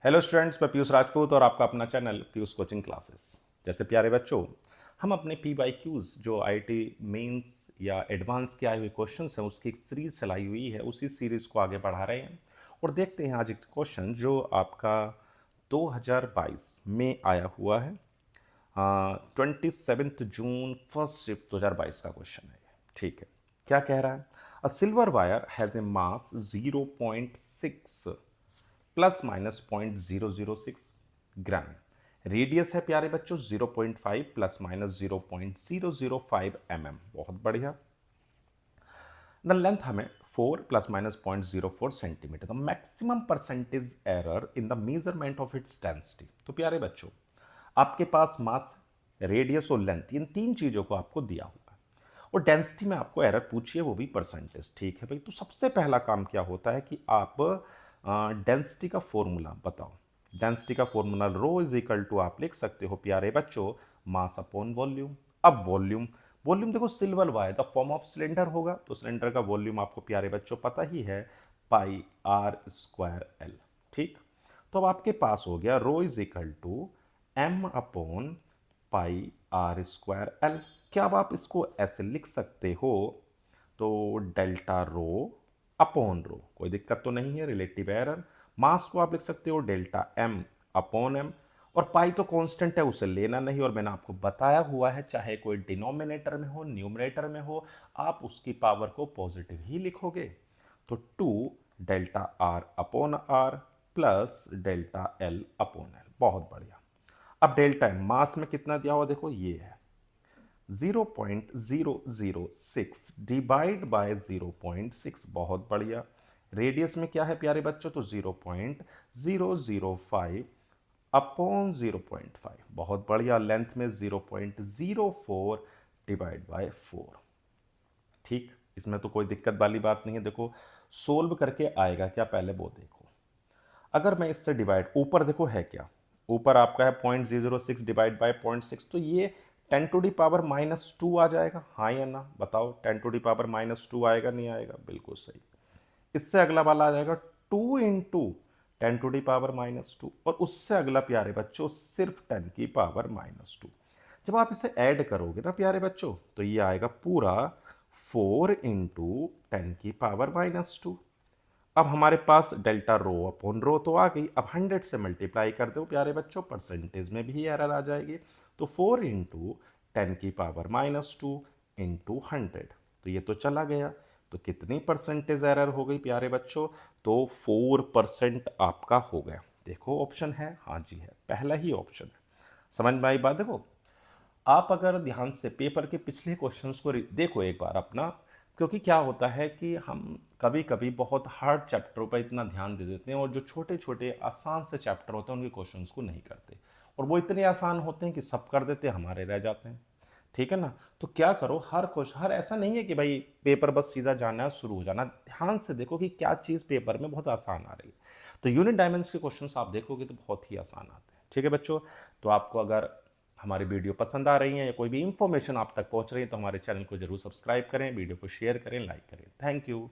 Hello students, मैं पीयूष राजपूत और आपका अपना चैनल पीयूष कोचिंग क्लासेस। जैसे प्यारे बच्चों, हम अपने PYQs जो IIT मेंस या एडवांस के आए हुए क्वेश्चंस हैं उसकी एक सीरीज चलाई हुई है, उसी सीरीज को आगे बढ़ा रहे हैं। और देखते हैं आज एक क्वेश्चन जो आपका 2022 में आया हुआ है। 27 जून फर्स्ट शिफ्ट 2022 का क्वेश्चन है ये। ठीक है, क्या कह रहा है? अ silver wire has a mass 0.6 plus minus 0.006 gram. Radius है प्यारे बच्चों 0.5 प्लस माइनस 0.005 mm। बहुत बढ़िया। द लेंथ हमें 4 plus minus 0.04 centimetre. The maximum percentage error in the measurement of its density. तो प्यारे बच्चों, आपके पास मास, रेडियस और लेंथ, इन तीन चीज़ों को आपको दिया हुआ है और डेंसिटी में आपको एरर पूछिए, वो भी परसेंटेज। ठीक है भाई, तो सबसे पहला काम क्या होता है कि आप डेंसिटी का फॉर्मूला बताओ। डेंसिटी का formula rho is equal to आप लिख सकते हो प्यारे बच्चों मास अपॉन वॉल्यूम। अब वॉल्यूम, वॉल्यूम देखो silver wire the form of cylinder होगा, तो सिलेंडर का वॉल्यूम आपको प्यारे बच्चों पता ही है, पाई आर स्क्वायर एल। ठीक, तो अब आपके पास हो गया rho is equal to M upon pi R square L. क्या अब आप इसको ऐसे लिख सकते हो? तो डेल्टा रो अपॉन रो, कोई दिक्कत तो नहीं है, रिलेटिव एरर। मास को आप लिख सकते हो डेल्टा एम अपॉन एम, और पाई तो कांस्टेंट है, उसे लेना नहीं। और मैंने आपको बताया हुआ है, चाहे कोई डिनोमिनेटर में हो न्यूमरेटर में हो, आप उसकी पावर को पॉजिटिव ही लिखोगे। तो 2 delta r upon r plus delta l upon l. बहुत बढ़िया। अब डेल्टा एम मास में कितना दिया हुआ देखो, ये है 0.006 डिवाइड बाय 0.6। बहुत बढ़िया। रेडियस में क्या है प्यारे बच्चों? तो 0.005 अपॉन 0.5। बहुत बढ़िया। लेंथ में 0.04 डिवाइड बाय 4। ठीक, इसमें तो कोई दिक्कत वाली बात नहीं है। देखो सोल्व करके आएगा क्या, पहले वो देखो। अगर मैं इससे डिवाइड, ऊपर देखो है क्या, ऊपर आपका है 0.006 डिवाइड बाय 0.6, तो ये 10⁻⁻2 आ जाएगा, हाँ या ना बताओ? 10⁻⁻2 आएगा नहीं आएगा? बिल्कुल सही। इससे अगला वाला आ जाएगा 2 इंटू 10⁻⁻2, और उससे अगला प्यारे बच्चों सिर्फ 10⁻⁻2। जब आप इसे ऐड करोगे ना प्यारे बच्चों, तो ये आएगा पूरा 4 इंटू 10⁻⁻2। अब हमारे पास डेल्टा रो अपॉन रो तो आ गई। अब 100 से मल्टीप्लाई कर दो प्यारे बच्चों, परसेंटेज में भी एरर आ जाएगी। तो 4 इंटू 10⁻⁻2 इंटू 100, तो ये तो चला गया। तो कितनी परसेंटेज एरर हो गई प्यारे बच्चों? तो 4% आपका हो गया। देखो ऑप्शन है, हाँ जी है, पहला ही ऑप्शन है। समझ में आई बात? देखो आप अगर ध्यान से पेपर के पिछले क्वेश्चंस को देखो एक बार अपना, क्योंकि क्या होता है कि हम कभी कभी बहुत हार्ड चैप्टरों पर इतना ध्यान दे देते हैं और जो छोटे छोटे आसान से चैप्टर होते हैं उनके क्वेश्चंस को नहीं करते, और वो इतने आसान होते हैं कि सब कर देते हैं, हमारे रह जाते हैं। ठीक है ना? तो क्या करो, हर क्वेश्चन, हर ऐसा नहीं है कि भाई पेपर बस सीधा जाना है शुरू हो जाना, ध्यान से देखो कि क्या चीज़ पेपर में बहुत आसान आ रही है। तो यूनिट डायमेंशन के क्वेश्चंस आप देखोगे तो बहुत ही आसान आते हैं। ठीक है बच्चों, तो आपको अगर हमारी वीडियो पसंद आ रही है या कोई भी इंफॉर्मेशन आप तक पहुंच रही है तो हमारे चैनल को जरूर सब्सक्राइब करें, वीडियो को शेयर करें, लाइक करें। Thank you.